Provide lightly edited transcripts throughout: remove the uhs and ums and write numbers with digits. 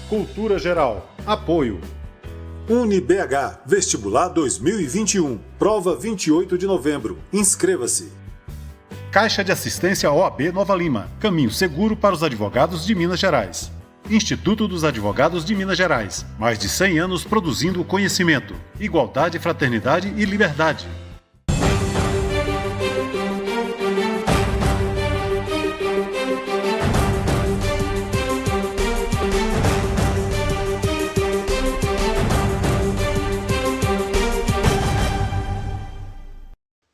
Cultura Geral. Apoio. UniBH, Vestibular 2021. Prova 28 de novembro. Inscreva-se. Caixa de Assistência OAB Nova Lima. Caminho seguro para os advogados de Minas Gerais. Instituto dos Advogados de Minas Gerais. Mais de 100 anos produzindo conhecimento, igualdade, fraternidade e liberdade.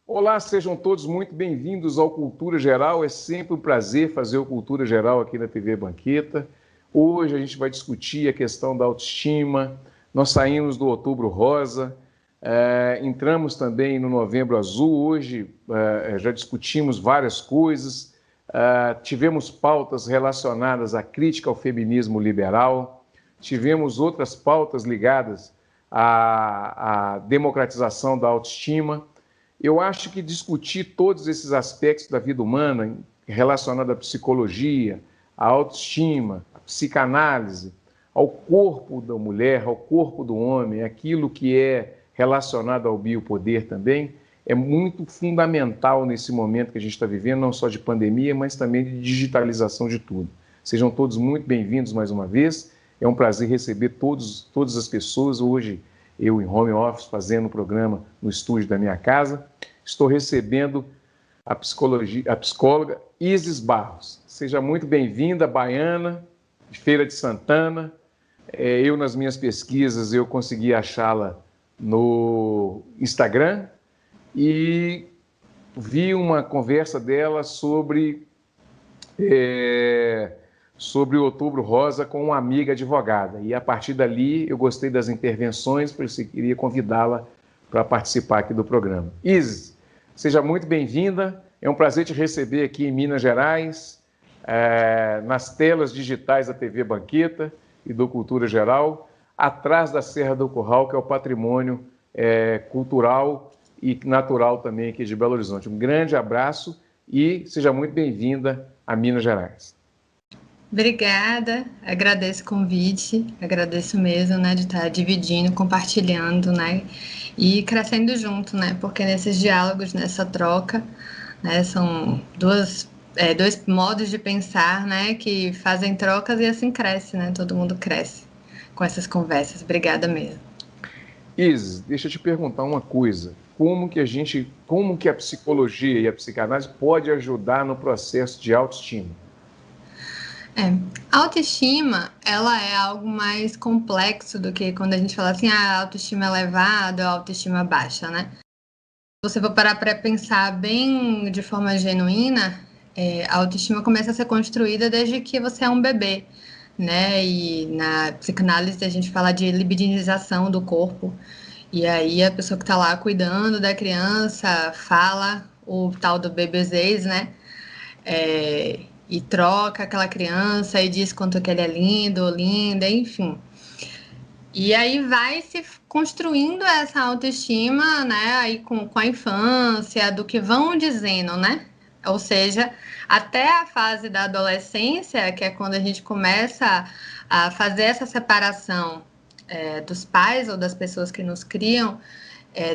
Olá, sejam todos muito bem-vindos ao Cultura Geral. É sempre um prazer fazer o Cultura Geral aqui na TV Banqueta. Hoje a gente vai discutir a questão da autoestima. Nós saímos do Outubro Rosa, entramos também no Novembro Azul. Hoje já discutimos várias coisas, tivemos pautas relacionadas à crítica ao feminismo liberal, tivemos outras pautas ligadas à democratização da autoestima. Eu acho que discutir todos esses aspectos da vida humana relacionados à psicologia, à autoestima, à psicanálise, ao corpo da mulher, ao corpo do homem, aquilo que é relacionado ao biopoder também, é muito fundamental nesse momento que a gente está vivendo, não só de pandemia, mas também de digitalização de tudo. Sejam todos muito bem-vindos mais uma vez. É um prazer receber todas as pessoas. Hoje, eu em home office, fazendo o programa no estúdio da minha casa. Estou recebendo a psicóloga Isis Barros. Seja muito bem-vinda, baiana, de Feira de Santana. Eu, nas minhas pesquisas, eu consegui achá-la no Instagram e vi uma conversa dela sobre o Outubro Rosa com uma amiga advogada. E, a partir dali, eu gostei das intervenções, por isso eu queria convidá-la para participar aqui do programa. Isis, seja muito bem-vinda. É um prazer te receber aqui em Minas Gerais, nas telas digitais da TV Banqueta e do Cultura Geral, atrás da Serra do Curral, que é o patrimônio cultural e natural também aqui de Belo Horizonte. Um grande abraço e seja muito bem-vinda a Minas Gerais. Obrigada, agradeço o convite, agradeço mesmo, né, de estar dividindo, compartilhando, né, e crescendo junto, né, porque nesses diálogos, nessa troca, né, são dois modos de pensar, né, que fazem trocas e assim cresce, né, todo mundo cresce com essas conversas. Obrigada mesmo. Isis, deixa eu te perguntar uma coisa, como que a psicologia e a psicanálise pode ajudar no processo de autoestima? A autoestima, ela é algo mais complexo do que quando a gente fala assim, a autoestima elevada, a autoestima baixa, né? Se você for parar para pensar bem de forma genuína, a autoestima começa a ser construída desde que você é um bebê, né? E na psicanálise a gente fala de libidinização do corpo, e aí a pessoa que está lá cuidando da criança fala o tal do bebezês, né? E troca aquela criança e diz quanto que ele é lindo ou linda, enfim. E aí vai se construindo essa autoestima, né, aí com a infância, do que vão dizendo, né? Ou seja, até a fase da adolescência, que é quando a gente começa a fazer essa separação dos pais ou das pessoas que nos criam,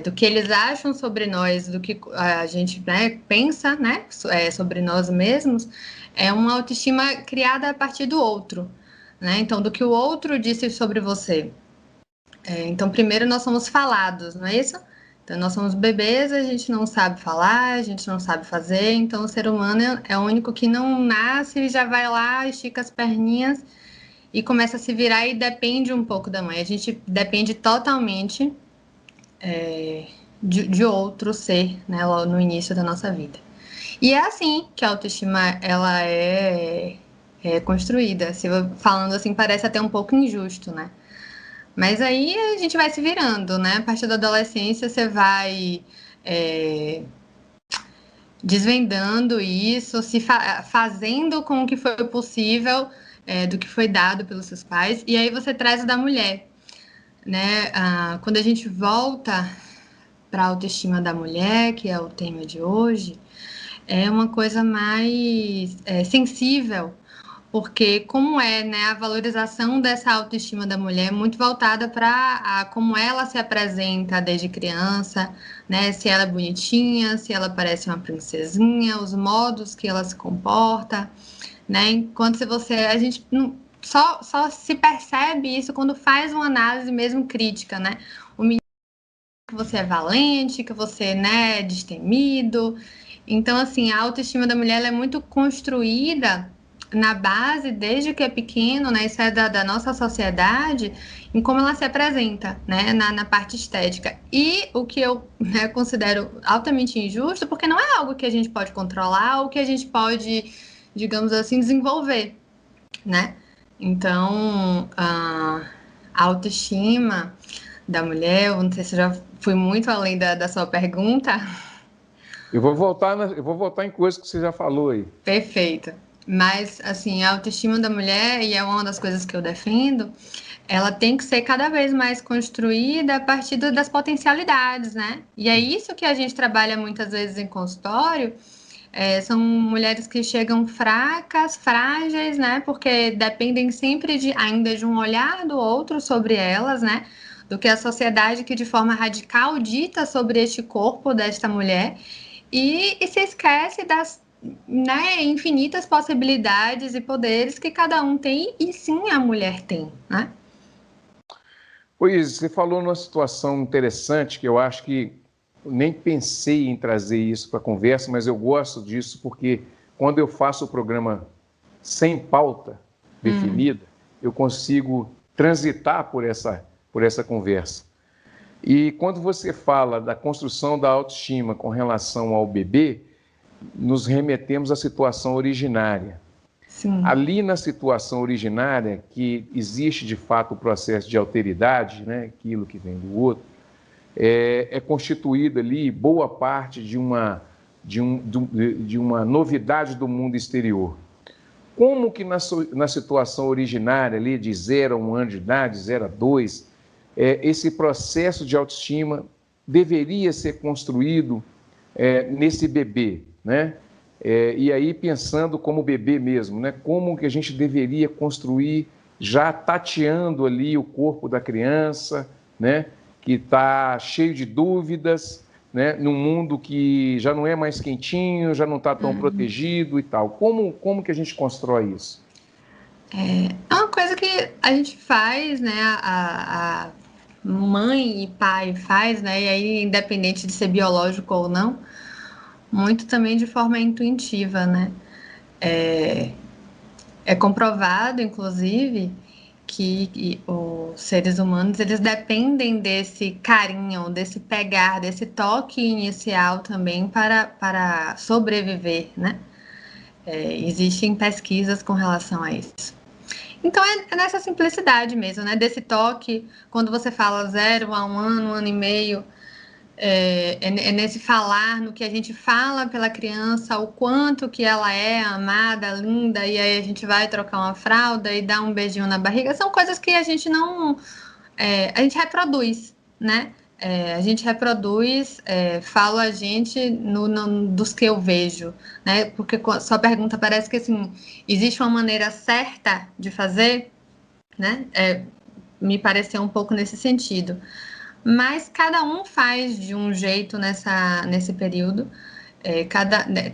do que eles acham sobre nós, do que a gente, né, pensa, né, sobre nós mesmos, é uma autoestima criada a partir do outro, né? Então, do que o outro disse sobre você. Então, primeiro nós somos falados, não é isso? Então, nós somos bebês, a gente não sabe falar, a gente não sabe fazer, então o ser humano é o único que não nasce e já vai lá, estica as perninhas e começa a se virar e depende um pouco da mãe. A gente depende totalmente de outro ser, né, no início da nossa vida. E é assim que a autoestima ela é construída. Se eu, falando assim, parece até um pouco injusto, né? Mas aí a gente vai se virando, né? A partir da adolescência você vai desvendando isso, fazendo com o que foi possível do que foi dado pelos seus pais. E aí você traz o da mulher, né? Quando a gente volta para a autoestima da mulher, que é o tema de hoje, é uma coisa mais sensível, porque como é, né, a valorização dessa autoestima da mulher é muito voltada para como ela se apresenta desde criança, né, se ela é bonitinha, se ela parece uma princesinha, os modos que ela se comporta, né, enquanto se você, a gente não, só se percebe isso quando faz uma análise mesmo crítica, né, o menino que você é valente, que você, né, é destemido. Então, assim, a autoestima da mulher ela é muito construída na base, desde que é pequeno, né? Isso é da nossa sociedade, em como ela se apresenta, né? Na parte estética. E o que eu, né, considero altamente injusto, porque não é algo que a gente pode controlar ou que a gente pode, digamos assim, desenvolver, né? Então, a autoestima da mulher, eu não sei se eu já fui muito além da sua pergunta. Eu vou voltar em coisas que você já falou aí. Perfeito. Mas, assim, a autoestima da mulher, e é uma das coisas que eu defendo, ela tem que ser cada vez mais construída a partir das potencialidades, né? E é isso que a gente trabalha muitas vezes em consultório. São mulheres que chegam fracas, frágeis, né? Porque dependem sempre ainda de um olhar do outro sobre elas, né? Do que a sociedade que de forma radical dita sobre este corpo desta mulher. E se esquece das, né, infinitas possibilidades e poderes que cada um tem e sim a mulher tem, né? Pois, você falou numa situação interessante que eu acho que nem pensei em trazer isso para a conversa, mas eu gosto disso porque quando eu faço o programa sem pauta definida, eu consigo transitar por essa conversa. E quando você fala da construção da autoestima com relação ao bebê, nos remetemos à situação originária. Sim. Ali na situação originária, que existe de fato o processo de alteridade, né, aquilo que vem do outro, é constituída ali boa parte de uma novidade do mundo exterior. Como que na situação originária ali de 0 a 1 ano de idade, 0 a 2, esse processo de autoestima deveria ser construído nesse bebê, né? E aí pensando como bebê mesmo, né? Como que a gente deveria construir já tateando ali o corpo da criança, né? Que está cheio de dúvidas, né? Num mundo que já não é mais quentinho, já não está tão protegido e tal. Como que a gente constrói isso? É uma coisa que a gente faz, né? A mãe e pai faz, né? E aí, independente de ser biológico ou não, muito também de forma intuitiva, né? É comprovado, inclusive, que os seres humanos eles dependem desse carinho, desse pegar, desse toque inicial também para sobreviver, né? Existem pesquisas com relação a isso. Então é nessa simplicidade mesmo, né? Desse toque, quando você fala 0 a 1 ano e meio, é nesse falar, no que a gente fala pela criança, o quanto que ela é amada, linda, e aí a gente vai trocar uma fralda e dar um beijinho na barriga. São coisas que a gente não... a gente reproduz, né? A gente reproduz, falo a gente dos que eu vejo, né? Porque sua pergunta parece que, assim, existe uma maneira certa de fazer, né? Me pareceu um pouco nesse sentido. Mas cada um faz de um jeito nesse período.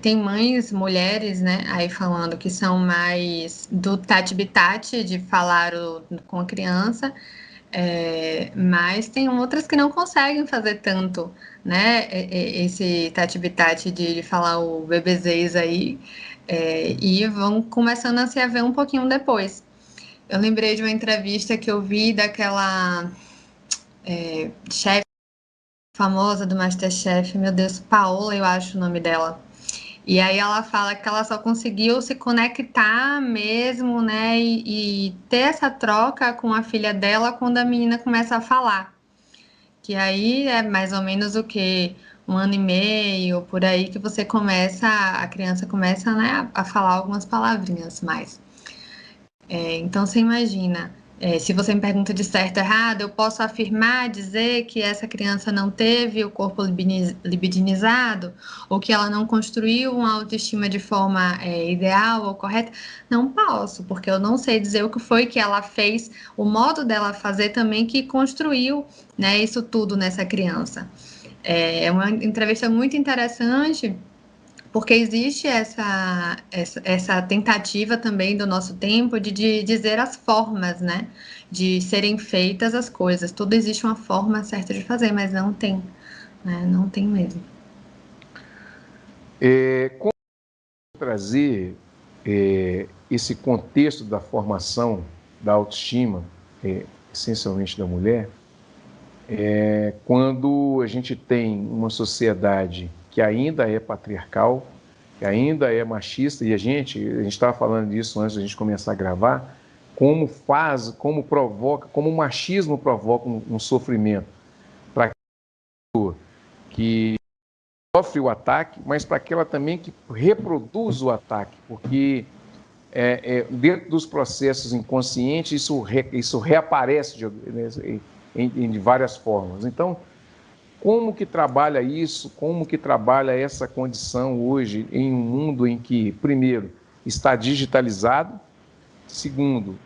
Tem mães, mulheres, né, aí falando que são mais do tati-bitate, de falar com a criança, mas tem outras que não conseguem fazer tanto, né, esse tati-bitate de falar o bebezês aí, e vão começando a se haver um pouquinho depois. Eu lembrei de uma entrevista que eu vi daquela chefe famosa do MasterChef, meu Deus, Paola, eu acho o nome dela. E aí ela fala que ela só conseguiu se conectar mesmo, né, e ter essa troca com a filha dela quando a menina começa a falar. Que aí é mais ou menos o que 1 ano e meio, por aí que você começa, a criança começa, né, a falar algumas palavrinhas mais. Então você imagina, Se você me pergunta de certo ou errado, eu posso afirmar, dizer que essa criança não teve o corpo libidinizado, ou que ela não construiu uma autoestima de forma ideal ou correta? Não posso, porque eu não sei dizer o que foi que ela fez, o modo dela fazer também que construiu, né, isso tudo nessa criança. É uma entrevista muito interessante, porque existe essa tentativa também do nosso tempo de dizer as formas, né? De serem feitas as coisas. Tudo existe uma forma certa de fazer, mas não tem, né? Não tem mesmo. Como trazer esse contexto da formação da autoestima, essencialmente da mulher, quando a gente tem uma sociedade que ainda é patriarcal, que ainda é machista, e a gente estava falando disso antes da gente começar a gravar, como o machismo provoca um sofrimento para aquela que sofre o ataque, mas para aquela também que reproduz o ataque, porque dentro dos processos inconscientes isso reaparece de várias formas. Então, como que trabalha isso, como que trabalha essa condição hoje em um mundo em que, primeiro, está digitalizado, segundo,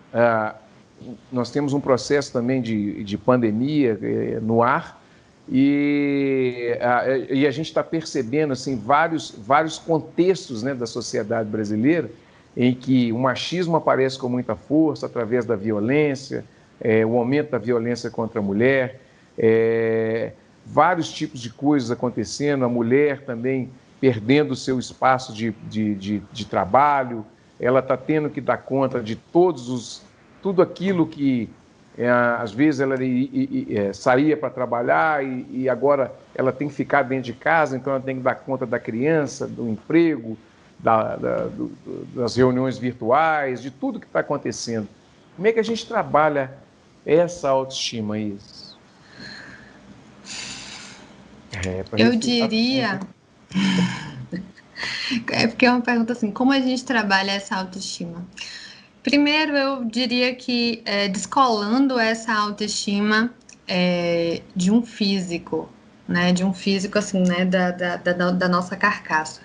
nós temos um processo também de pandemia no ar, e a gente está percebendo assim, vários contextos, né, da sociedade brasileira em que o machismo aparece com muita força através da violência, o aumento da violência contra a mulher, vários tipos de coisas acontecendo, a mulher também perdendo o seu espaço de trabalho, ela está tendo que dar conta de tudo aquilo que às vezes ela saía para trabalhar e agora ela tem que ficar dentro de casa, então ela tem que dar conta da criança, do emprego, das reuniões virtuais, de tudo que está acontecendo. Como é que a gente trabalha essa autoestima, Isis? Eu diria... porque é uma pergunta assim, como a gente trabalha essa autoestima? Primeiro, eu diria que descolando essa autoestima de um físico, né? De um físico, assim, né? Da nossa carcaça.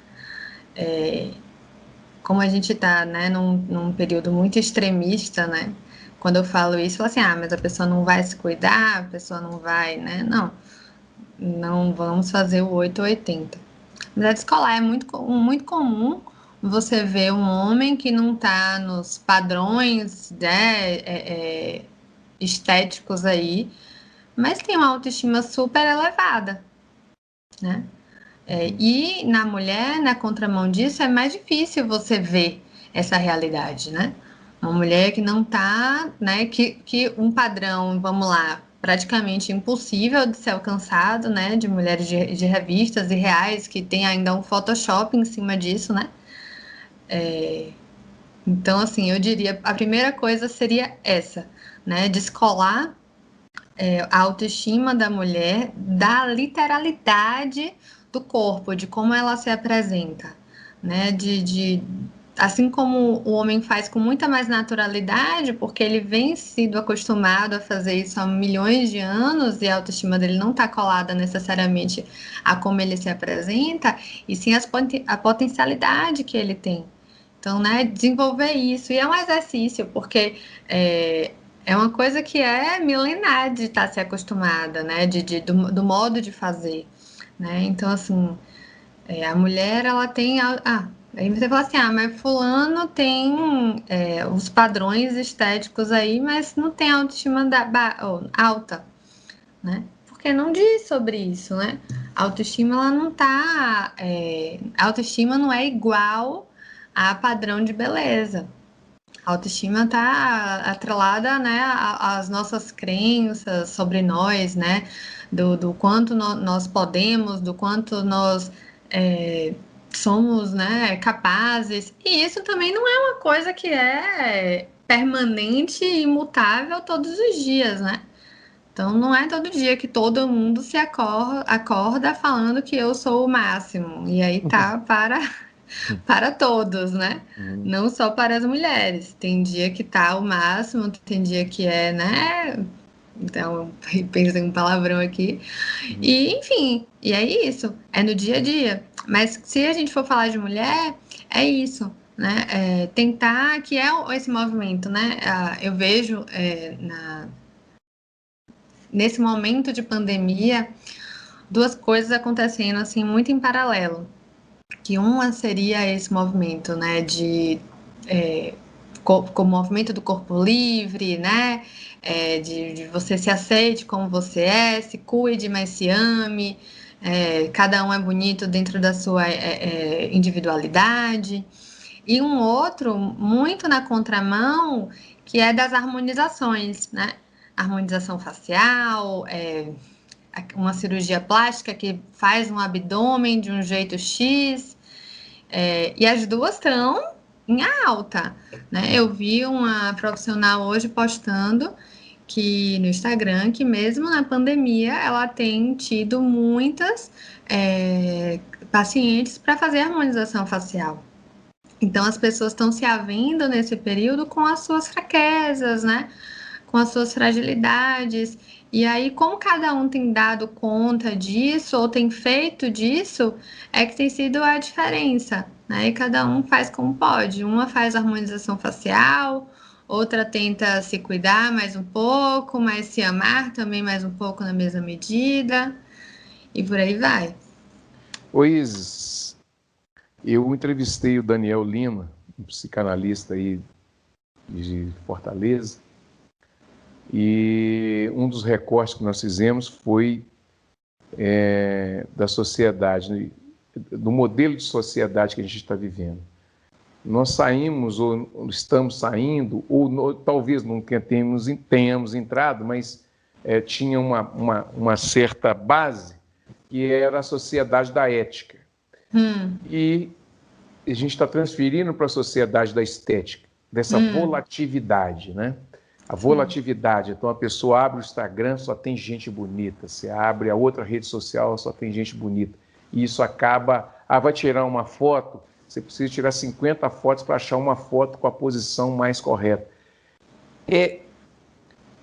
Como a gente está, né, num período muito extremista, né? Quando eu falo isso, eu falo assim, mas a pessoa não vai se cuidar, a pessoa não vai, né? Não vamos fazer o 8 ou 80. Mas a descolar é muito comum você ver um homem que não está nos padrões, né, estéticos aí, mas tem uma autoestima super elevada, né? E na mulher, na contramão disso, é mais difícil você ver essa realidade, né? Uma mulher que não tá, né? Que um padrão, vamos lá, praticamente impossível de ser alcançado, né? De mulheres de revistas e reais, que tem ainda um Photoshop em cima disso, né? Então, assim, eu diria, a primeira coisa seria essa, né? Descolar a autoestima da mulher da literalidade do corpo, de como ela se apresenta, né? Assim como o homem faz com muita mais naturalidade, porque ele vem sido acostumado a fazer isso há milhões de anos e a autoestima dele não está colada necessariamente a como ele se apresenta, e sim a potencialidade que ele tem. Então, né, desenvolver isso. E é um exercício, porque é uma coisa que é milenar de estar se acostumada, né, do modo de fazer, né? Então, assim, a mulher, ela tem... aí você fala assim, mas fulano tem os padrões estéticos aí, mas não tem autoestima alta, né? Porque não diz sobre isso, né? A autoestima, ela não tá... a autoestima não é igual a padrão de beleza. A autoestima está atrelada, né, às nossas crenças sobre nós, né? Do quanto nós podemos, do quanto nós somos, né, capazes. E isso também não é uma coisa que é permanente e imutável todos os dias, né? Então, não é todo dia que todo mundo se acorda falando que eu sou o máximo. E aí tá para para todos, né? Não só para as mulheres. Tem dia que tá ao máximo, tem dia que é, né? Então, pensei em um palavrão aqui. E, enfim, e é isso. É no dia a dia. Mas se a gente for falar de mulher, é isso, né? Tentar, que é esse movimento, né? Eu vejo nesse momento de pandemia, duas coisas acontecendo assim muito em paralelo. Que uma seria esse movimento, né, com o movimento do corpo livre, né, de você se aceite como você é, se cuide, mas se ame, cada um é bonito dentro da sua individualidade. E um outro, muito na contramão, que é das harmonizações, né, harmonização facial, uma cirurgia plástica que faz um abdômen de um jeito X, e as duas estão em alta, né? Eu vi uma profissional hoje postando que no Instagram, que mesmo na pandemia, ela tem tido muitas pacientes para fazer harmonização facial. Então, as pessoas estão se havendo nesse período com as suas fraquezas, né? Com as suas fragilidades. E aí, como cada um tem dado conta disso ou tem feito disso, é que tem sido a diferença, né? E cada um faz como pode. Uma faz harmonização facial, outra tenta se cuidar mais um pouco, mas se amar também mais um pouco na mesma medida, e por aí vai. Oi, Isis, eu entrevistei o Daniel Lima, um psicanalista aí de Fortaleza, e um dos recortes que nós fizemos foi da sociedade, do modelo de sociedade que a gente está vivendo. Nós saímos, ou estamos saindo, ou talvez não tenhamos entrado, mas tinha uma certa base, que era a sociedade da ética. E a gente está transferindo para a sociedade da estética, dessa volatilidade, né? A volatilidade. Então, a pessoa abre o Instagram, só tem gente bonita. Você abre a outra rede social, só tem gente bonita. E isso acaba... vai tirar uma foto, você precisa tirar 50 fotos para achar uma foto com a posição mais correta.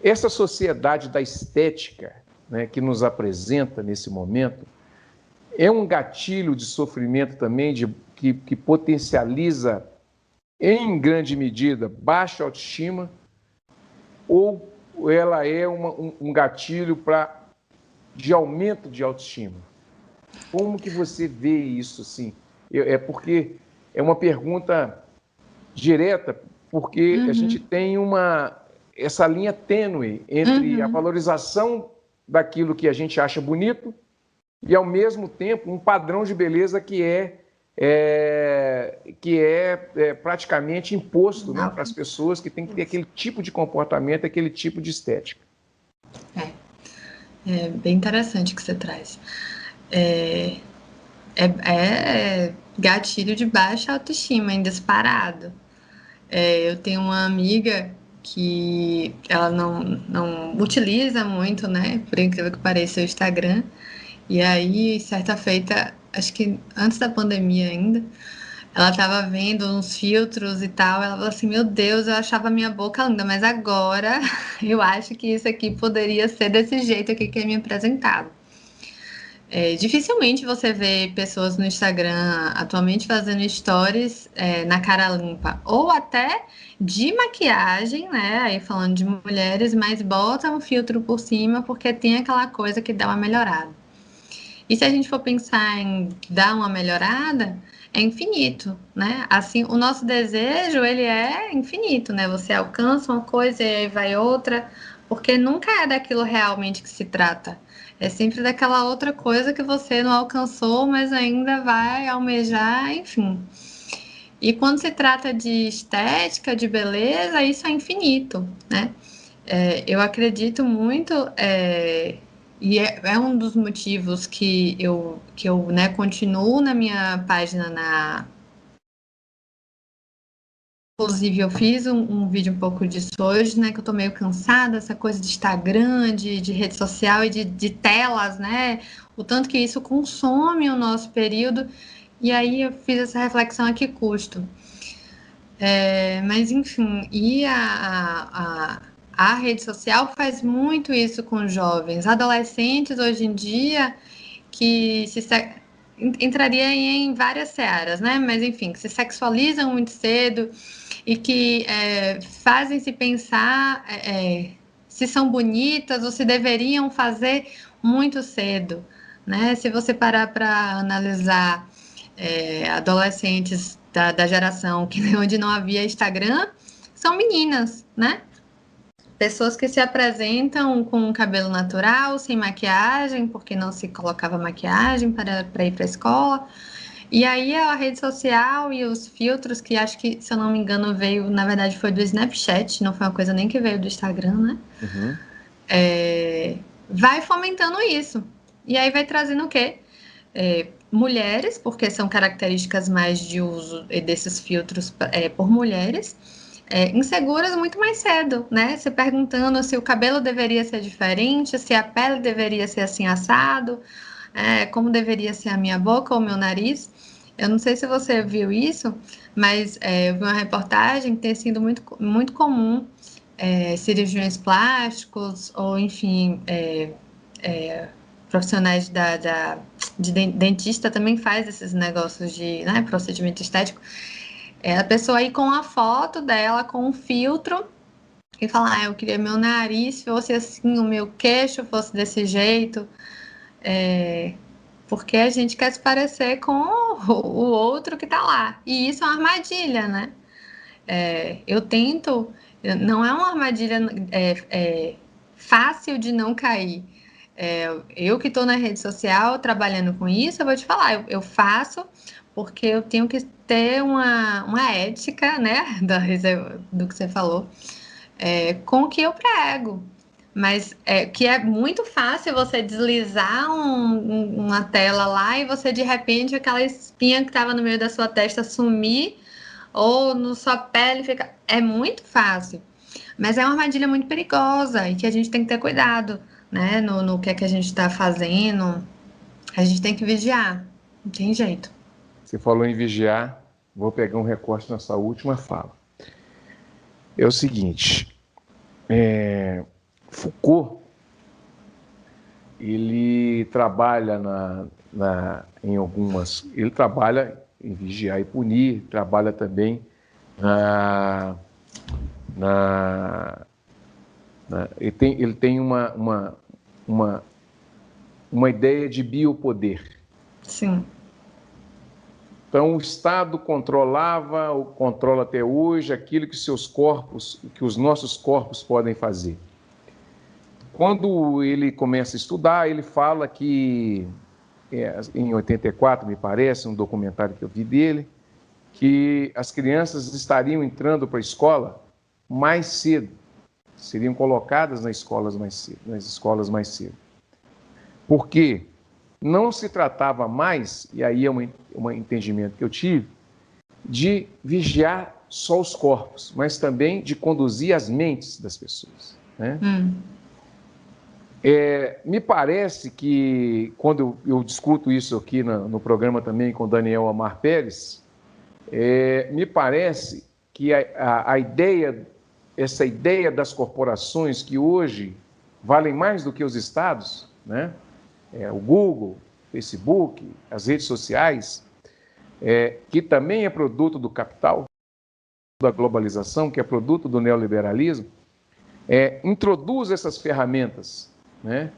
Essa sociedade da estética, né, que nos apresenta nesse momento, é um gatilho de sofrimento também, que potencializa, em grande medida, baixa autoestima, ou ela é um gatilho de aumento de autoestima? Como que você vê isso, assim? Porque é uma pergunta direta, porque a gente tem essa linha tênue entre a valorização daquilo que a gente acha bonito e, ao mesmo tempo, um padrão de beleza que é praticamente imposto, né, para as pessoas, que tem que ter aquele tipo de comportamento, aquele tipo de estética. É bem interessante o que você traz. Gatilho de baixa autoestima, em disparado. Eu tenho uma amiga que ela não utiliza muito, né, por incrível que pareça, o Instagram. E aí, certa feita, acho que antes da pandemia ainda, ela estava vendo uns filtros e tal, ela falou assim, meu Deus, eu achava minha boca linda, mas agora eu acho que isso aqui poderia ser desse jeito aqui que é me apresentado. Dificilmente você vê pessoas no Instagram atualmente fazendo stories na cara limpa, ou até de maquiagem, né, aí falando de mulheres, mas bota um filtro por cima porque tem aquela coisa que dá uma melhorada. E se a gente for pensar em dar uma melhorada, é infinito, né? Assim, o nosso desejo, ele é infinito, né? Você alcança uma coisa e aí vai outra, porque nunca é daquilo realmente que se trata. É sempre daquela outra coisa que você não alcançou, mas ainda vai almejar, enfim. E quando se trata de estética, de beleza, isso é infinito, né? Eu acredito muito... E é um dos motivos que eu né, continuo na minha página. Inclusive, eu fiz um vídeo um pouco disso hoje, né? Que eu tô meio cansada, essa coisa de Instagram, de rede social e de telas, né? O tanto que isso consome o nosso período, E aí eu fiz essa reflexão a que custo? Mas, enfim, e a rede social faz muito isso com os jovens. Adolescentes, hoje em dia, que entraria em várias searas, né? Mas, enfim, que se sexualizam muito cedo e que fazem se pensar se são bonitas ou se deveriam fazer muito cedo, né? Se você parar para analisar adolescentes da geração onde não havia Instagram, são meninas, né? Pessoas que se apresentam com cabelo natural, sem maquiagem, porque não se colocava maquiagem para ir para a escola. E aí a rede social e os filtros, que acho que, se eu não me engano, veio, na verdade, foi do Snapchat, não foi uma coisa nem que veio do Instagram, né? Uhum. Vai fomentando isso. E aí vai trazendo o quê? Mulheres, porque são características mais de uso desses filtros por mulheres, inseguras muito mais cedo, né? Se perguntando se o cabelo deveria ser diferente, se a pele deveria ser assim assado, como deveria ser a minha boca ou o meu nariz. Eu não sei se você viu isso, mas eu vi uma reportagem que tem sido muito, muito comum cirurgiões plásticos ou, enfim, profissionais de dentista também faz esses negócios de procedimento estético. A pessoa ir com a foto dela, com um filtro, e falar, eu queria meu nariz fosse assim, o meu queixo fosse desse jeito, porque a gente quer se parecer com o outro que tá lá. E isso é uma armadilha, né? Eu tento, não é uma armadilha fácil de não cair. Eu que estou na rede social trabalhando com isso, eu vou te falar, eu faço porque eu tenho que ter uma ética, né, do que você falou, com o que eu prego. Mas que é muito fácil você deslizar uma tela lá e você, de repente, aquela espinha que estava no meio da sua testa sumir ou na sua pele ficar... É muito fácil. Mas é uma armadilha muito perigosa e que a gente tem que ter cuidado, né? No que é que a gente está fazendo. A gente tem que vigiar. Não tem jeito. Você falou em vigiar, vou pegar um recorte na sua última fala. É o seguinte, Foucault, ele trabalha ele trabalha em vigiar e punir, trabalha também ele tem uma ideia de biopoder. Sim. Então, o Estado controla até hoje aquilo que os nossos corpos podem fazer. Quando ele começa a estudar, ele fala que, em 84, me parece, um documentário que eu vi dele, que as crianças estariam entrando para a escola mais cedo, seriam colocadas nas escolas mais cedo. Por quê? Não se tratava mais, e aí é um entendimento que eu tive, de vigiar só os corpos, mas também de conduzir as mentes das pessoas, né? Me parece que, quando eu discuto isso aqui no programa também com Daniel Amar Pérez, me parece que essa ideia das corporações que hoje valem mais do que os estados, né? O Google, Facebook, as redes sociais, que também é produto do capital, da globalização, que é produto do neoliberalismo, introduz essas ferramentas, né?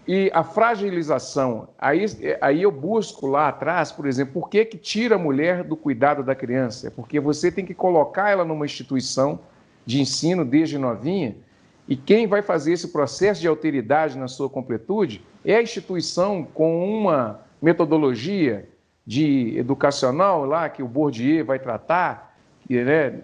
E a fragilização, aí eu busco lá atrás, por exemplo, por que tira a mulher do cuidado da criança? É porque você tem que colocar ela numa instituição de ensino desde novinha, e quem vai fazer esse processo de alteridade na sua completude é a instituição com uma metodologia educacional lá que o Bourdieu vai tratar, né,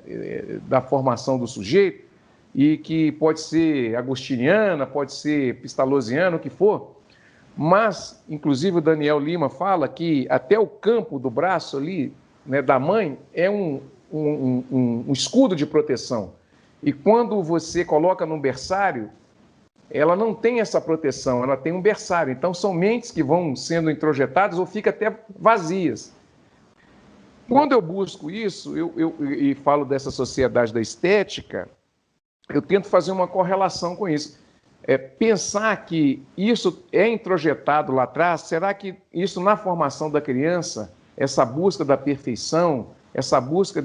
da formação do sujeito, e que pode ser agostiniana, pode ser pistalozziana, o que for, mas, inclusive, o Daniel Lima fala que até o campo do braço ali, né, da mãe, é um escudo de proteção. E quando você coloca num berçário, ela não tem essa proteção, ela tem um berçário. Então, são mentes que vão sendo introjetadas ou ficam até vazias. quando eu busco isso, e falo dessa sociedade da estética, eu tento fazer uma correlação com isso. Pensar que isso é introjetado lá atrás, será que isso na formação da criança, essa busca da perfeição, essa busca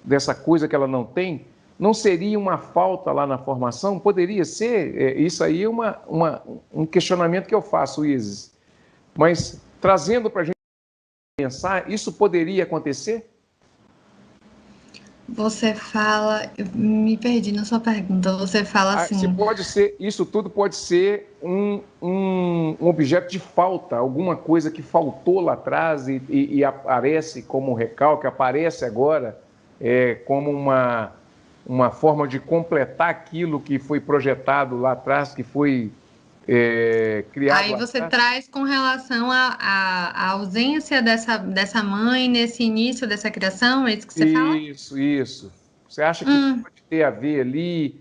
dessa coisa que ela não tem, não seria uma falta lá na formação? Poderia ser? Isso aí é um questionamento que eu faço, Isis. Mas trazendo para a gente pensar, isso poderia acontecer? Você fala, eu me perdi na sua pergunta, você fala assim... Isso tudo pode ser um objeto de falta, alguma coisa que faltou lá atrás e aparece como recalque, aparece agora como uma forma de completar aquilo que foi projetado lá atrás, que foi criado Aí lá você atrás. traz com relação à ausência dessa mãe nesse início dessa criação, é isso que você fala? Isso. Você acha que pode ter a ver ali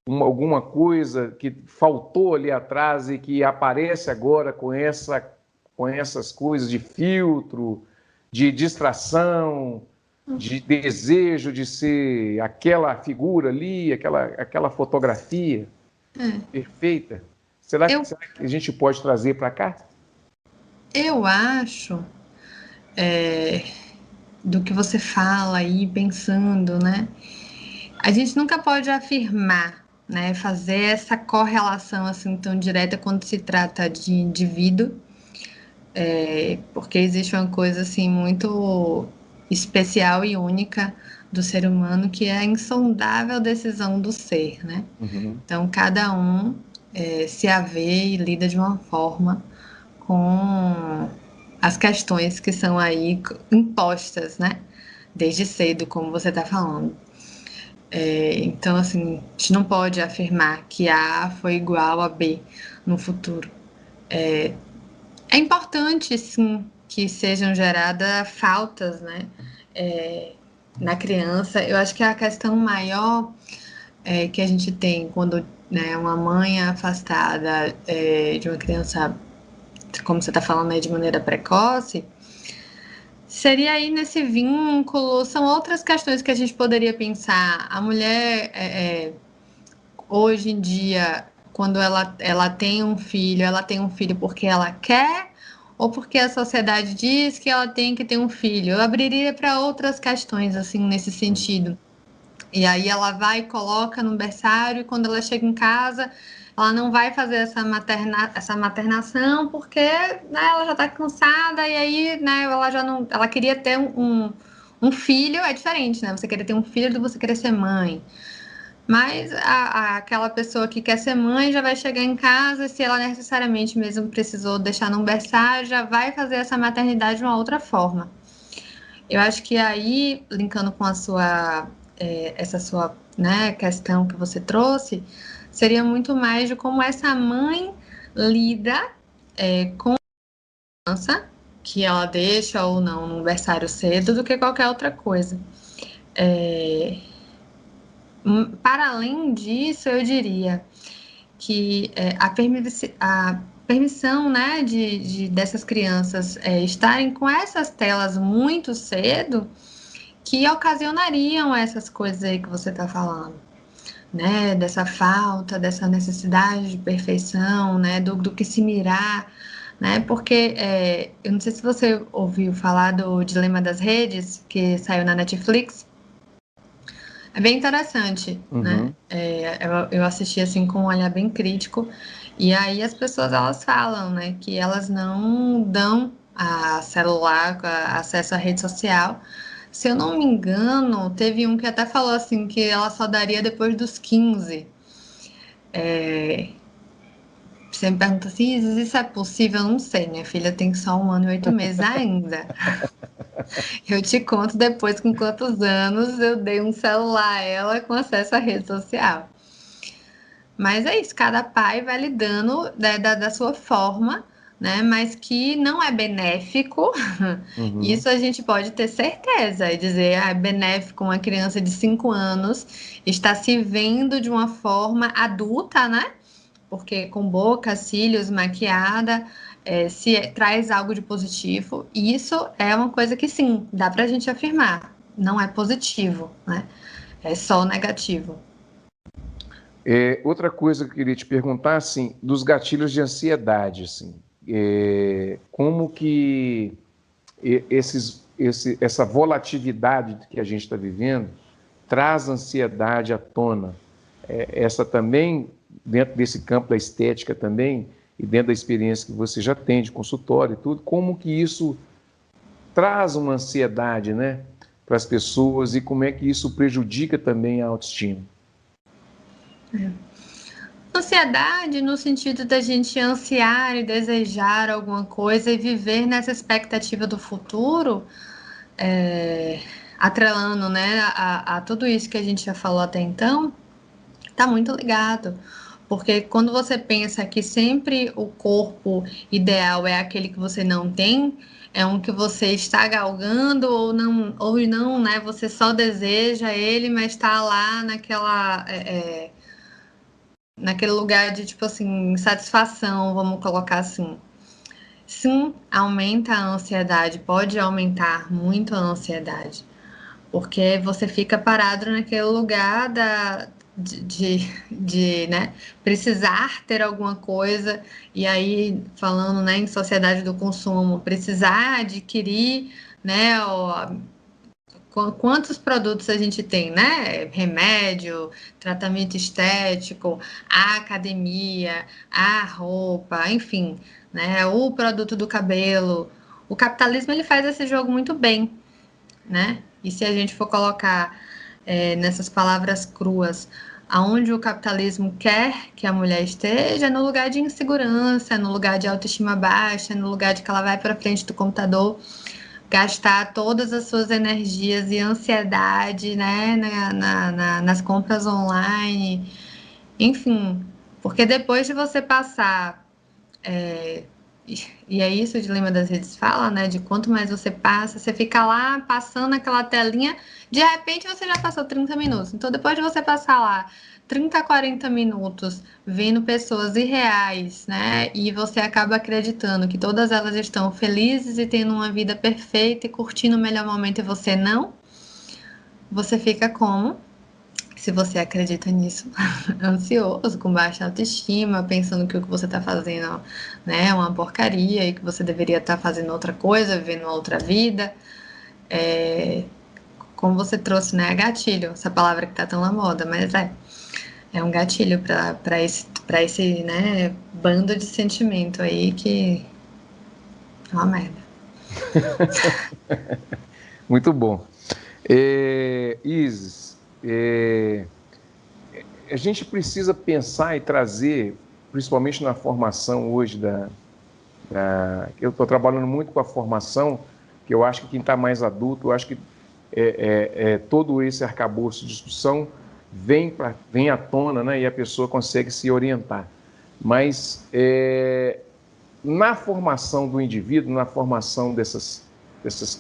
alguma coisa que faltou ali atrás e que aparece agora com essas coisas de filtro, de distração, de desejo de ser aquela figura ali, aquela fotografia perfeita? Será que a gente pode trazer para cá? Eu acho, do que você fala aí, pensando, né? A gente nunca pode afirmar, né? Fazer essa correlação assim tão direta quando se trata de indivíduo, porque existe uma coisa assim muito especial e única do ser humano, que é a insondável decisão do ser, né? Então, cada um se avê e lida de uma forma com as questões que são aí impostas, né? Desde cedo, como você está falando. Então, assim, a gente não pode afirmar que A foi igual a B no futuro. É importante, sim, que sejam geradas faltas, né? Na criança. Eu acho que a questão maior que a gente tem quando, né, uma mãe é afastada de uma criança, como você está falando aí, de maneira precoce, seria aí nesse vínculo, são outras questões que a gente poderia pensar. A mulher, hoje em dia, quando ela tem um filho porque ela quer ou porque a sociedade diz que ela tem que ter um filho? Eu abriria para outras questões, assim, nesse sentido. E aí ela vai e coloca no berçário, e quando ela chega em casa, ela não vai fazer essa maternação, porque, né, ela já está cansada, e aí, né, ela já não. Ela queria ter um filho, é diferente, né? Você querer ter um filho do que você querer ser mãe. Mas aquela pessoa que quer ser mãe já vai chegar em casa, e se ela necessariamente mesmo precisou deixar num berçário, já vai fazer essa maternidade de uma outra forma. Eu acho que aí, linkando com essa sua, né, questão que você trouxe, seria muito mais de como essa mãe lida com a criança, que ela deixa ou não no berçário cedo, do que qualquer outra coisa. Para além disso, eu diria que a permissão, né, dessas crianças estarem com essas telas muito cedo, que ocasionariam essas coisas aí que você está falando, né? Dessa falta, dessa necessidade de perfeição, né? Do que se mirar, né? Porque eu não sei se você ouviu falar do Dilema das Redes, que saiu na Netflix. É bem interessante, né? Eu assisti assim com um olhar bem crítico, e aí as pessoas elas falam, né, que elas não dão a celular, acesso à rede social. Se eu não me engano, teve um que até falou assim que ela só daria depois dos 15. Você me pergunta assim, isso é possível? Eu não sei, minha filha tem só 1 ano e 8 meses ainda. Eu te conto depois com quantos anos eu dei um celular a ela com acesso à rede social. Mas é isso, cada pai vai lidando da sua forma, né? Mas que não é benéfico. Isso a gente pode ter certeza e dizer, é benéfico uma criança de 5 anos está se vendo de uma forma adulta, né? Porque com boca, cílios, maquiada, se traz algo de positivo, e isso é uma coisa que sim, dá para a gente afirmar, não é positivo, né? É só negativo. Outra coisa que eu queria te perguntar, assim, dos gatilhos de ansiedade, assim, como que essa volatilidade que a gente está vivendo traz ansiedade à tona? Essa também, dentro desse campo da estética também, e dentro da experiência que você já tem de consultório e tudo, como que isso traz uma ansiedade, né, para as pessoas e como é que isso prejudica também a autoestima? Ansiedade no sentido da gente ansiar e desejar alguma coisa e viver nessa expectativa do futuro, atrelando, né, a tudo isso que a gente já falou até então, tá muito ligado. Porque quando você pensa que sempre o corpo ideal é aquele que você não tem, é um que você está galgando ou não, né? Você só deseja ele, mas está lá naquele lugar de, tipo assim, satisfação, vamos colocar assim. Sim, aumenta a ansiedade, pode aumentar muito a ansiedade, porque você fica parado naquele lugar né, precisar ter alguma coisa, e aí, falando, né, em sociedade do consumo, precisar adquirir, né, quantos produtos a gente tem, né? Remédio, tratamento estético, a academia, a roupa, enfim, né? O produto do cabelo. O capitalismo ele faz esse jogo muito bem, né? E se a gente for colocar nessas palavras cruas, aonde o capitalismo quer que a mulher esteja, é no lugar de insegurança, no lugar de autoestima baixa, no lugar de que ela vai para frente do computador gastar todas as suas energias e ansiedade, né, nas compras online, enfim, porque depois de você passar, e é isso o Dilema das Redes fala, né, de quanto mais você passa, você fica lá passando aquela telinha, de repente você já passou 30 minutos, então depois de você passar lá 30 a 40 minutos vendo pessoas irreais, né? E você acaba acreditando que todas elas estão felizes e tendo uma vida perfeita e curtindo o melhor momento e você não. Você fica como? Se você acredita nisso, ansioso, com baixa autoestima, pensando que o que você está fazendo, né, é uma porcaria e que você deveria estar fazendo outra coisa, vivendo outra vida. Como você trouxe, né, gatilho, essa palavra que está tão na moda, mas é um gatilho para esse, né, bando de sentimento aí que é uma merda. Muito bom. Isis, a gente precisa pensar e trazer, principalmente na formação hoje eu estou trabalhando muito com a formação, que eu acho que quem está mais adulto, eu acho que todo esse arcabouço de discussão vem à tona, né, e a pessoa consegue se orientar. Mas na formação do indivíduo, na formação dessas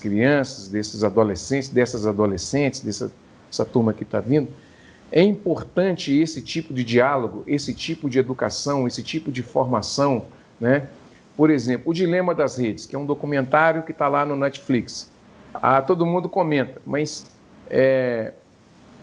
crianças, desses adolescentes, dessa turma que está vindo, é importante esse tipo de diálogo, esse tipo de educação, esse tipo de formação, né? Por exemplo, O Dilema das Redes, que é um documentário que está lá no Netflix. Todo mundo comenta, mas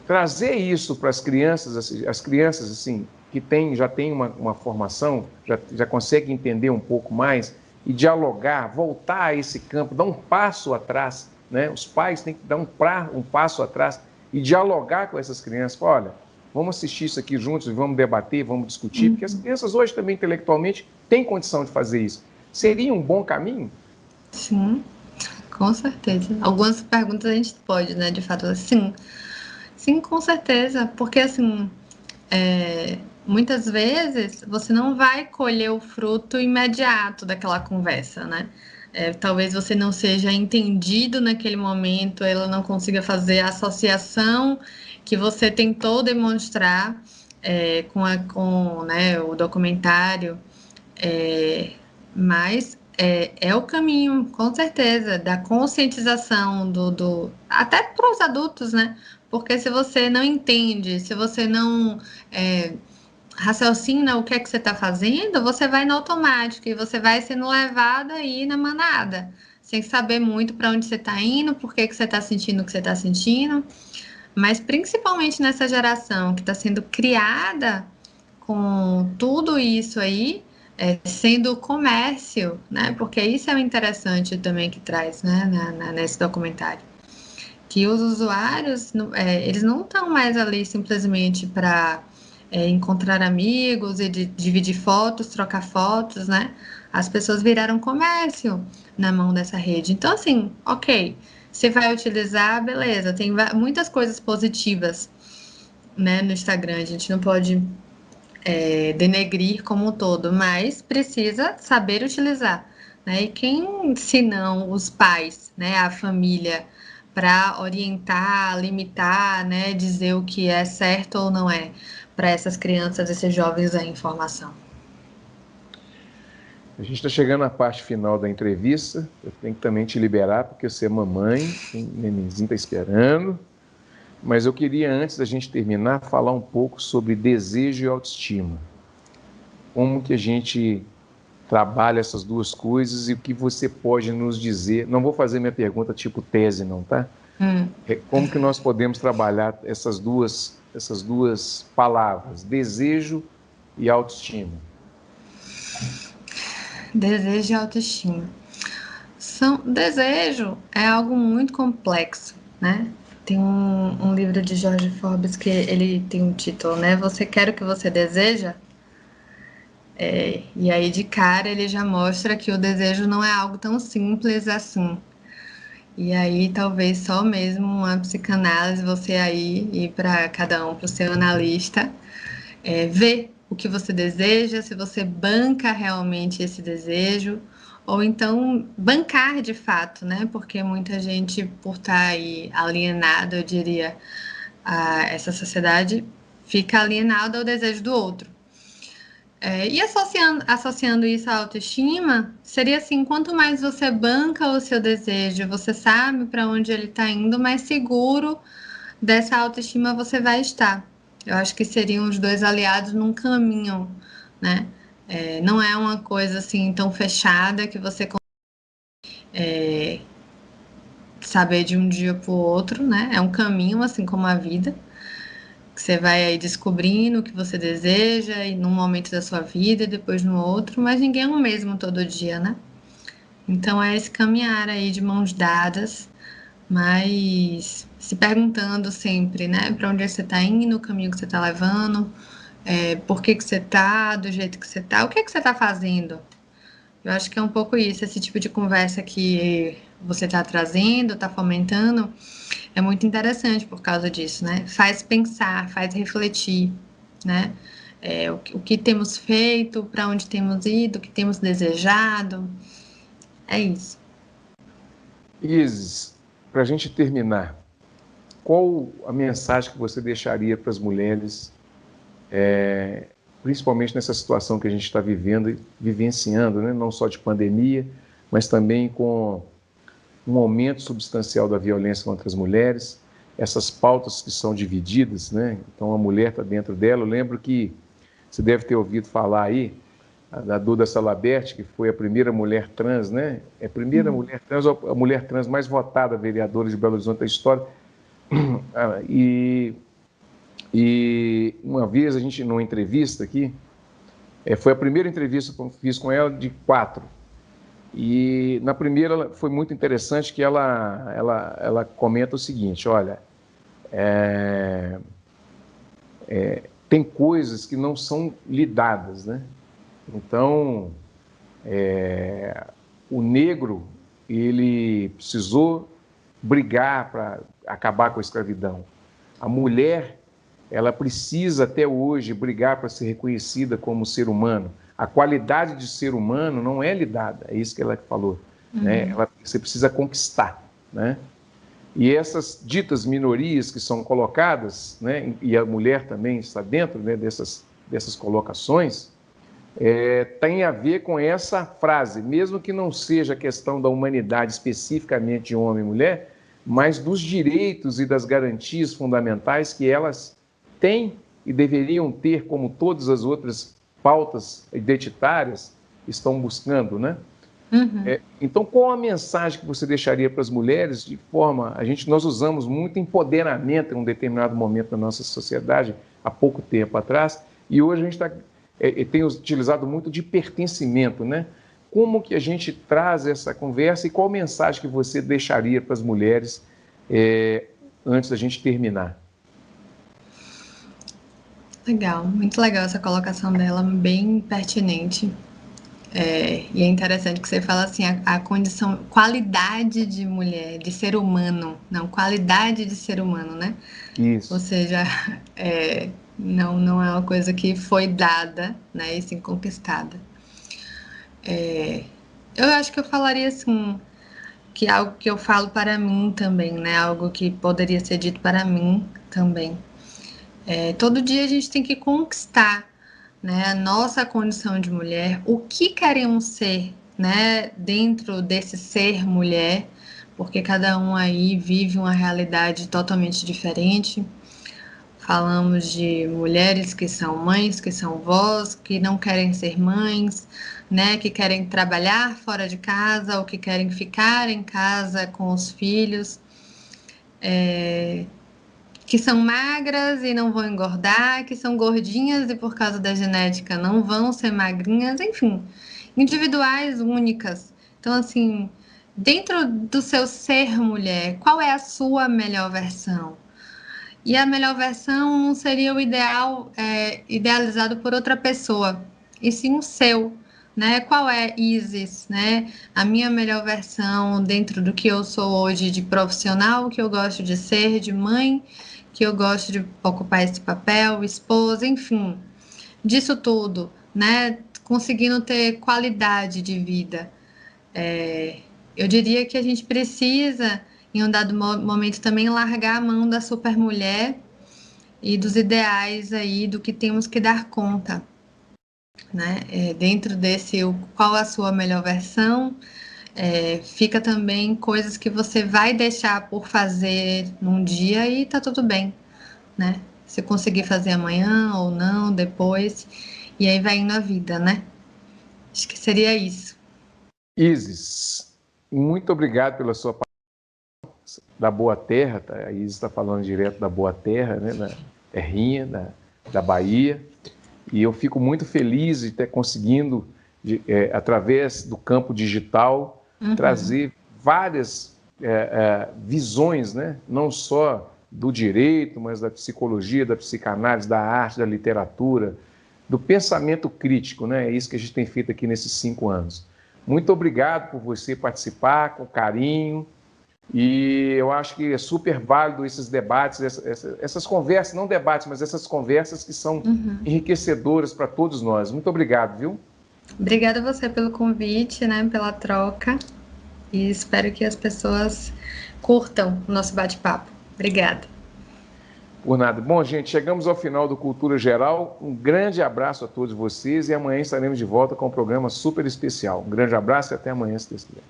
trazer isso para as crianças assim, que já têm uma formação, já conseguem entender um pouco mais e dialogar, voltar a esse campo, dar um passo atrás, né? Os pais têm que dar um passo atrás e dialogar com essas crianças. Olha, vamos assistir isso aqui juntos, vamos debater, vamos discutir, porque as crianças hoje também intelectualmente têm condição de fazer isso. Seria um bom caminho? Sim, com certeza. Algumas perguntas a gente pode, né, de fato, sim. Sim, com certeza, porque assim, muitas vezes você não vai colher o fruto imediato daquela conversa, né? Talvez você não seja entendido naquele momento, ela não consiga fazer a associação que você tentou demonstrar com né, o documentário, mas é o caminho, com certeza, da conscientização até para os adultos, né? Porque se você não entende, se você não raciocina o que é que você está fazendo, você vai no automático e você vai sendo levado aí na manada, sem saber muito para onde você está indo, por que você está sentindo o que você está sentindo. Mas principalmente nessa geração que está sendo criada com tudo isso aí, sendo comércio, né? Porque isso é o interessante também que traz, né, nesse documentário. Que os usuários, eles não estão mais ali simplesmente para encontrar amigos e dividir fotos, trocar fotos, né? As pessoas viraram comércio na mão dessa rede. Então, assim, ok, você vai utilizar, beleza, tem muitas coisas positivas, né, no Instagram, a gente não pode denegrir como um todo, mas precisa saber utilizar, né? E quem, se não os pais, né, a família, para orientar, limitar, né, dizer o que é certo ou não é para essas crianças, esses jovens a informação. A gente está chegando à parte final da entrevista. Eu tenho que também te liberar, porque você é mamãe, o nenenzinho está esperando. Mas eu queria, antes da gente terminar, falar um pouco sobre desejo e autoestima. Como que a gente trabalha essas duas coisas e o que você pode nos dizer. Não vou fazer minha pergunta tipo tese, não, tá? Como que nós podemos trabalhar essas duas palavras, desejo e autoestima? Desejo e autoestima. Desejo é algo muito complexo, né? Tem um livro de George Forbes que ele tem um título, né? Você quer o que você deseja? E aí, de cara, ele já mostra que o desejo não é algo tão simples assim. E aí, talvez só mesmo uma psicanálise, você aí ir para cada um, para o seu analista, ver o que você deseja, se você banca realmente esse desejo, ou então bancar de fato, né? Porque muita gente, por estar aí alienado, eu diria, a essa sociedade, fica alienado ao desejo do outro. E associando isso à autoestima, seria assim: quanto mais você banca o seu desejo, você sabe para onde ele está indo, mais seguro dessa autoestima você vai estar. Eu acho que seriam os dois aliados num caminho, né? Não é uma coisa assim tão fechada que você consegue saber de um dia para o outro, né? É um caminho, assim como a vida, que você vai aí descobrindo o que você deseja e num momento da sua vida e depois no outro, mas ninguém é o mesmo todo dia, né? Então é esse caminhar aí de mãos dadas, mas se perguntando sempre, né, para onde você está indo, o caminho que você está levando, por que você está do jeito que você está, o que você está fazendo. Eu acho que é um pouco isso, esse tipo de conversa que você está trazendo, está fomentando, é muito interessante por causa disso, né? Faz pensar, faz refletir, né? O que temos feito, para onde temos ido, o que temos desejado. É isso. Isis, para a gente terminar, qual a mensagem que você deixaria para as mulheres, principalmente nessa situação que a gente está vivendo e vivenciando, né? Não só de pandemia, mas também com um aumento substancial da violência contra as mulheres, essas pautas que são divididas, né? Então a mulher está dentro dela. Eu lembro que você deve ter ouvido falar aí da Duda Salabert, que foi a primeira mulher trans, né? É a primeira mulher trans, a mulher trans mais votada vereadora de Belo Horizonte da história. E uma vez a gente, numa entrevista aqui, foi a primeira entrevista que eu fiz com ela de 4. E na primeira foi muito interessante que ela comenta o seguinte: olha, tem coisas que não são lidadas, né? Então, o negro, ele precisou brigar para acabar com a escravidão. A mulher, ela precisa até hoje brigar para ser reconhecida como ser humano. A qualidade de ser humano não é lidada, é isso que ela falou. Né? Você precisa conquistar, né? E essas ditas minorias que são colocadas, né, e a mulher também está dentro, né, dessas colocações, tem a ver com essa frase, mesmo que não seja questão da humanidade especificamente de homem e mulher, mas dos direitos e das garantias fundamentais que elas têm e deveriam ter, como todas as outras pautas identitárias estão buscando, né? Então, qual a mensagem que você deixaria para as mulheres de forma... Nós usamos muito empoderamento em um determinado momento da nossa sociedade, há pouco tempo atrás, e hoje a gente tem utilizado muito de pertencimento, né? Como que a gente traz essa conversa e qual mensagem que você deixaria para as mulheres antes da gente terminar? Legal, muito legal essa colocação dela, bem pertinente. E é interessante que você fala assim, a condição, qualidade de mulher, de ser humano, não, qualidade de ser humano, né? Isso. Ou seja, não é uma coisa que foi dada, né, e sim conquistada. Eu acho que eu falaria assim, que é algo que eu falo para mim também, né? Algo que poderia ser dito para mim também. Todo dia a gente tem que conquistar, né, a nossa condição de mulher, o que queremos ser, né, dentro desse ser mulher, porque cada um aí vive uma realidade totalmente diferente. Falamos de mulheres que são mães, que são vós, que não querem ser mães, né, que querem trabalhar fora de casa ou que querem ficar em casa com os filhos, que são magras e não vão engordar, que são gordinhas e por causa da genética não vão ser magrinhas, enfim, individuais, únicas. Então, assim, dentro do seu ser mulher, qual é a sua melhor versão? E a melhor versão não seria o ideal idealizado por outra pessoa, e sim o seu, né? Qual é, Isis, né? A minha melhor versão dentro do que eu sou hoje de profissional, que eu gosto de ser, de mãe, que eu gosto de ocupar esse papel, esposa, enfim, disso tudo, né? Conseguindo ter qualidade de vida. Eu diria que a gente precisa, em um dado momento, também largar a mão da supermulher e dos ideais aí do que temos que dar conta, né? Dentro desse, qual a sua melhor versão, fica também coisas que você vai deixar por fazer num dia e tá tudo bem, né? Se conseguir fazer amanhã ou não, depois, e aí vai indo a vida, né? Acho que seria isso. Isis, muito obrigado pela sua palavra da Boa Terra, tá? A Isis está falando direto da Boa Terra, né? Da terrinha, da Bahia, e eu fico muito feliz de ter conseguindo, através do campo digital, trazer várias visões, né? Não só do direito, mas da psicologia, da psicanálise, da arte, da literatura, do pensamento crítico, né? É isso que a gente tem feito aqui nesses 5 anos. Muito obrigado por você participar com carinho, e eu acho que é super válido esses debates, essas conversas, não debates, mas essas conversas que são enriquecedoras para todos nós. Muito obrigado, viu? Obrigada a você pelo convite, né, pela troca, e espero que as pessoas curtam o nosso bate-papo. Obrigada. Por nada. Bom, gente, chegamos ao final do Cultura Geral. Um grande abraço a todos vocês e amanhã estaremos de volta com um programa super especial. Um grande abraço e até amanhã, se Deus quiser.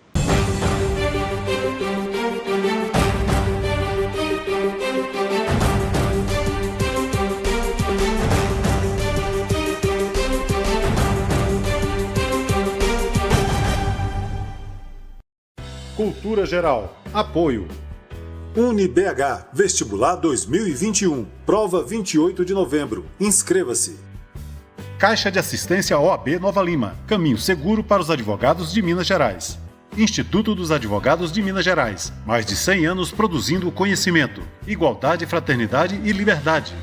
Cultura Geral. Apoio. UniBH Vestibular 2021. Prova 28 de novembro. Inscreva-se. Caixa de Assistência OAB Nova Lima. Caminho seguro para os advogados de Minas Gerais. Instituto dos Advogados de Minas Gerais. Mais de 100 anos produzindo conhecimento, igualdade, fraternidade e liberdade.